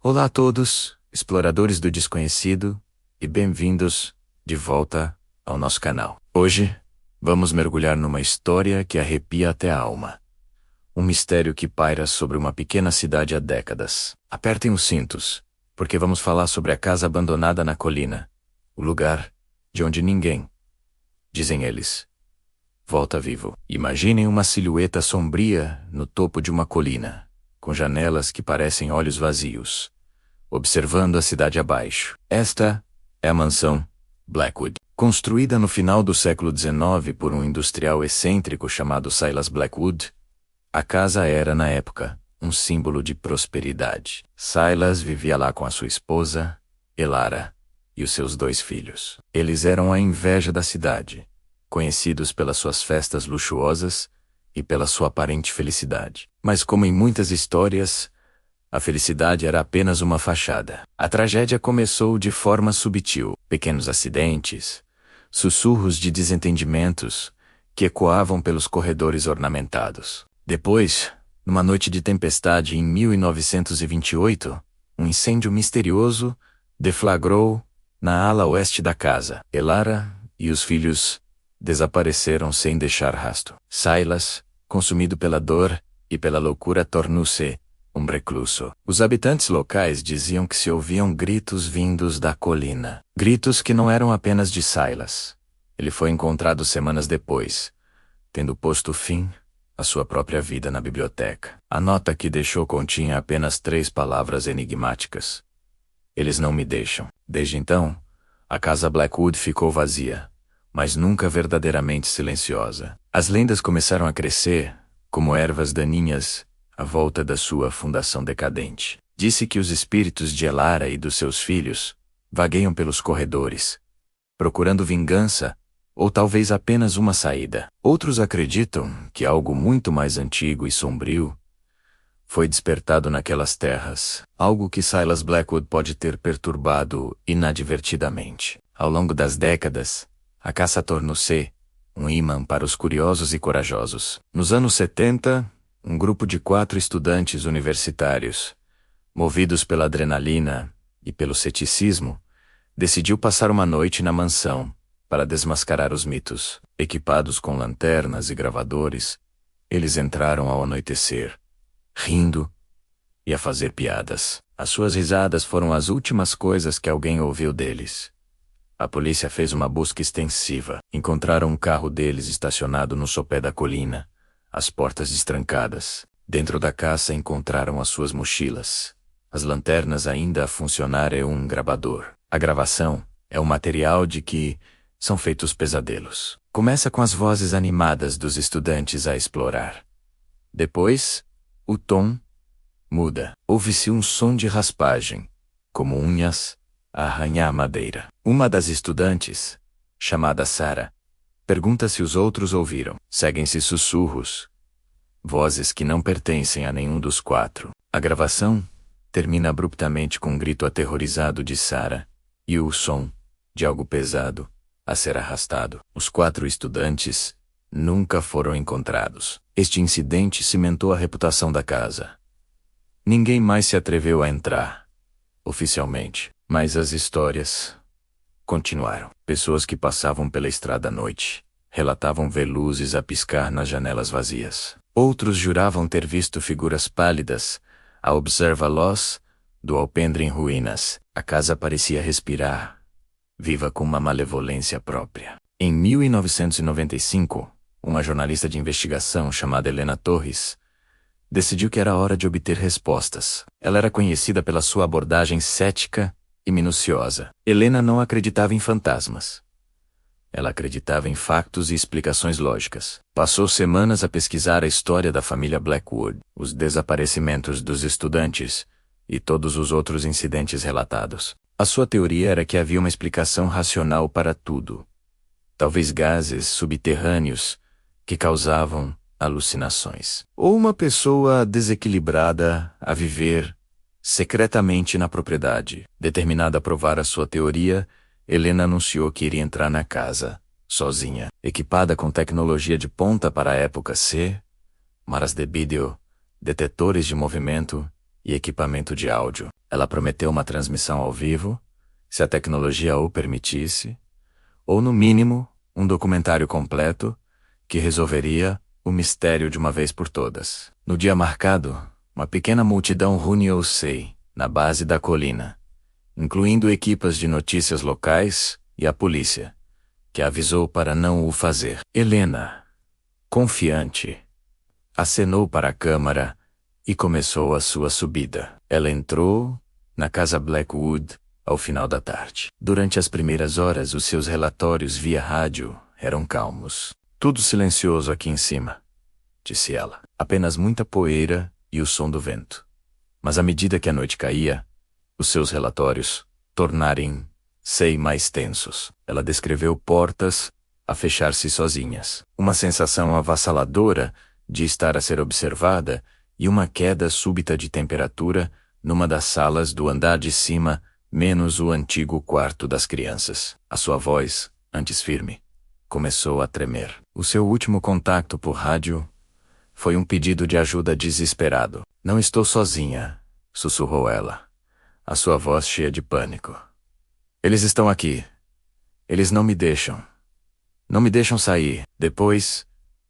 Olá a todos, exploradores do desconhecido, e bem-vindos de volta ao nosso canal. Hoje, vamos mergulhar numa história que arrepia até a alma. Um mistério que paira sobre uma pequena cidade há décadas. Apertem os cintos, porque vamos falar sobre a casa abandonada na colina, o lugar de onde ninguém, dizem eles, volta vivo. Imaginem uma silhueta sombria no topo de uma colina, com janelas que parecem olhos vazios, observando a cidade abaixo. Esta é a mansão Blackwood. Construída no final do século XIX por um industrial excêntrico chamado Silas Blackwood, a casa era, na época, um símbolo de prosperidade. Silas vivia lá com a sua esposa, Elara, e os seus 2 filhos. Eles eram a inveja da cidade, conhecidos pelas suas festas luxuosas e pela sua aparente felicidade. Mas como em muitas histórias, a felicidade era apenas uma fachada. A tragédia começou de forma sutil. Pequenos acidentes, sussurros de desentendimentos que ecoavam pelos corredores ornamentados. Depois, numa noite de tempestade em 1928, um incêndio misterioso deflagrou na ala oeste da casa. Elara e os filhos desapareceram sem deixar rastro. Silas, consumido pela dor e pela loucura, tornou-se um recluso. Os habitantes locais diziam que se ouviam gritos vindos da colina. Gritos que não eram apenas de Silas. Ele foi encontrado semanas depois, tendo posto fim à sua própria vida na biblioteca. A nota que deixou continha apenas 3 palavras enigmáticas. Eles não me deixam. Desde então, a casa Blackwood ficou vazia, mas nunca verdadeiramente silenciosa. As lendas começaram a crescer, como ervas daninhas, à volta da sua fundação decadente. Disse que os espíritos de Elara e dos seus filhos vagueiam pelos corredores, procurando vingança, ou talvez apenas uma saída. Outros acreditam que algo muito mais antigo e sombrio foi despertado naquelas terras, algo que Silas Blackwood pode ter perturbado inadvertidamente. Ao longo das décadas, a casa tornou-se um imã para os curiosos e corajosos. Nos anos 70, um grupo de 4 estudantes universitários, movidos pela adrenalina e pelo ceticismo, decidiu passar uma noite na mansão para desmascarar os mitos. Equipados com lanternas e gravadores, eles entraram ao anoitecer, rindo e a fazer piadas. As suas risadas foram as últimas coisas que alguém ouviu deles. A polícia fez uma busca extensiva. Encontraram um carro deles estacionado no sopé da colina, as portas destrancadas. Dentro da casa encontraram as suas mochilas, as lanternas ainda a funcionar e um gravador. A gravação é o material de que são feitos pesadelos. Começa com as vozes animadas dos estudantes a explorar. Depois, o tom muda. Ouve-se um som de raspagem, como unhas a arranhar a madeira. Uma das estudantes, chamada Sarah, pergunta se os outros ouviram. Seguem-se sussurros, vozes que não pertencem a nenhum dos 4. A gravação termina abruptamente com um grito aterrorizado de Sarah e o som de algo pesado a ser arrastado. Os 4 estudantes nunca foram encontrados. Este incidente cimentou a reputação da casa. Ninguém mais se atreveu a entrar, oficialmente, mas as histórias continuaram. Pessoas que passavam pela estrada à noite relatavam ver luzes a piscar nas janelas vazias. Outros juravam ter visto figuras pálidas a observa-los do alpendre em ruínas. A casa parecia respirar, viva com uma malevolência própria. Em 1995, uma jornalista de investigação chamada Helena Torres decidiu que era hora de obter respostas. Ela era conhecida pela sua abordagem cética e minuciosa. Helena não acreditava em fantasmas. Ela acreditava em factos e explicações lógicas. Passou semanas a pesquisar a história da família Blackwood, os desaparecimentos dos estudantes e todos os outros incidentes relatados. A sua teoria era que havia uma explicação racional para tudo. Talvez gases subterrâneos que causavam alucinações. Ou uma pessoa desequilibrada a viver secretamente na propriedade. Determinada a provar a sua teoria, Helena anunciou que iria entrar na casa, sozinha, equipada com tecnologia de ponta para a época C, maras de vídeo, detetores de movimento e equipamento de áudio. Ela prometeu uma transmissão ao vivo, se a tecnologia o permitisse, ou no mínimo, um documentário completo que resolveria o mistério de uma vez por todas. No dia marcado, uma pequena multidão reuniu-se na base da colina, incluindo equipas de notícias locais e a polícia, que avisou para não o fazer. Helena, confiante, acenou para a câmara e começou a sua subida. Ela entrou na casa Blackwood ao final da tarde. Durante as primeiras horas, os seus relatórios via rádio eram calmos. Tudo silencioso aqui em cima, disse ela. Apenas muita poeira e o som do vento. Mas à medida que a noite caía, os seus relatórios tornarem-se mais tensos. Ela descreveu portas a fechar-se sozinhas, uma sensação avassaladora de estar a ser observada e uma queda súbita de temperatura numa das salas do andar de cima, menos o antigo quarto das crianças. A sua voz, antes firme, começou a tremer. O seu último contato por rádio foi um pedido de ajuda desesperado. Não estou sozinha, sussurrou ela, a sua voz cheia de pânico. Eles estão aqui. Eles não me deixam. Não me deixam sair. Depois,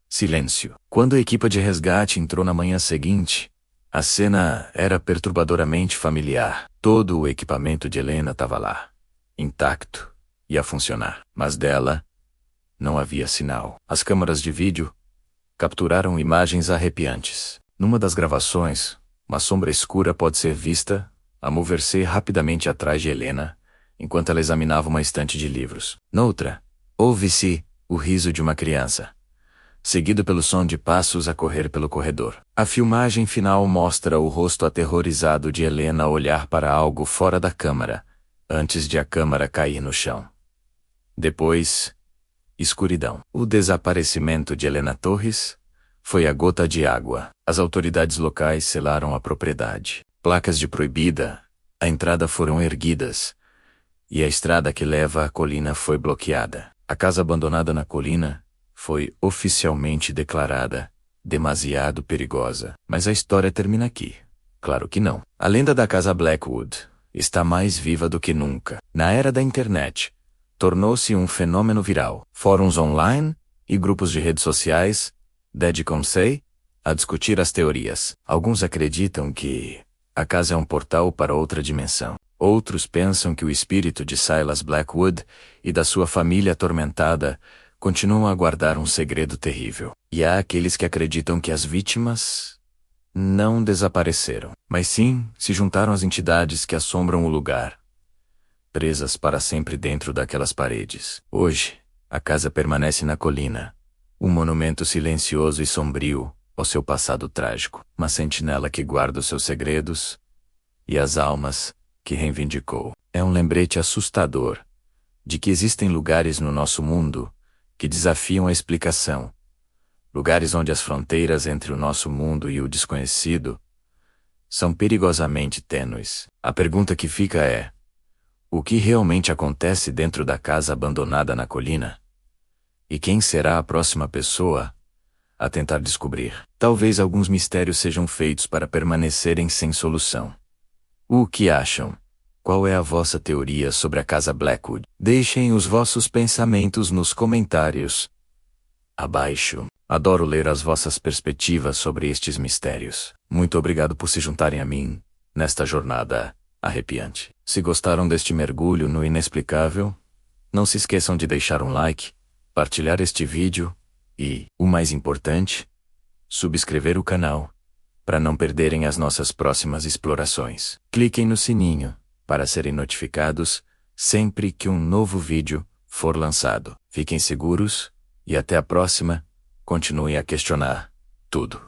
silêncio. Quando a equipa de resgate entrou na manhã seguinte, a cena era perturbadoramente familiar. Todo o equipamento de Helena estava lá, intacto e a funcionar. Mas dela, não havia sinal. As câmaras de vídeo capturaram imagens arrepiantes. Numa das gravações, uma sombra escura pode ser vista a mover-se rapidamente atrás de Helena, enquanto ela examinava uma estante de livros. Noutra, ouve-se o riso de uma criança, seguido pelo som de passos a correr pelo corredor. A filmagem final mostra o rosto aterrorizado de Helena olhar para algo fora da câmara, antes de a câmara cair no chão. Depois, escuridão. O desaparecimento de Helena Torres foi a gota de água. As autoridades locais selaram a propriedade. Placas de proibida à entrada foram erguidas, e a estrada que leva à colina foi bloqueada. A casa abandonada na colina foi oficialmente declarada demasiado perigosa. Mas a história termina aqui. Claro que não. A lenda da casa Blackwood está mais viva do que nunca. Na era da internet, tornou-se um fenômeno viral. Fóruns online e grupos de redes sociais dedicam-se a discutir as teorias. Alguns acreditam que a casa é um portal para outra dimensão. Outros pensam que o espírito de Silas Blackwood e da sua família atormentada continuam a guardar um segredo terrível. E há aqueles que acreditam que as vítimas não desapareceram, mas sim se juntaram às entidades que assombram o lugar, presas para sempre dentro daquelas paredes. Hoje, a casa permanece na colina, um monumento silencioso e sombrio ao seu passado trágico, uma sentinela que guarda os seus segredos e as almas que reivindicou. É um lembrete assustador de que existem lugares no nosso mundo que desafiam a explicação, lugares onde as fronteiras entre o nosso mundo e o desconhecido são perigosamente tênues. A pergunta que fica é: o que realmente acontece dentro da casa abandonada na colina? E quem será a próxima pessoa a tentar descobrir? Talvez alguns mistérios sejam feitos para permanecerem sem solução. O que acham? Qual é a vossa teoria sobre a casa Blackwood? Deixem os vossos pensamentos nos comentários abaixo. Adoro ler as vossas perspectivas sobre estes mistérios. Muito obrigado por se juntarem a mim nesta jornada arrepiante. Se gostaram deste mergulho no inexplicável, não se esqueçam de deixar um like, partilhar este vídeo e, o mais importante, subscrever o canal para não perderem as nossas próximas explorações. Cliquem no sininho para serem notificados sempre que um novo vídeo for lançado. Fiquem seguros e até a próxima. Continuem a questionar tudo.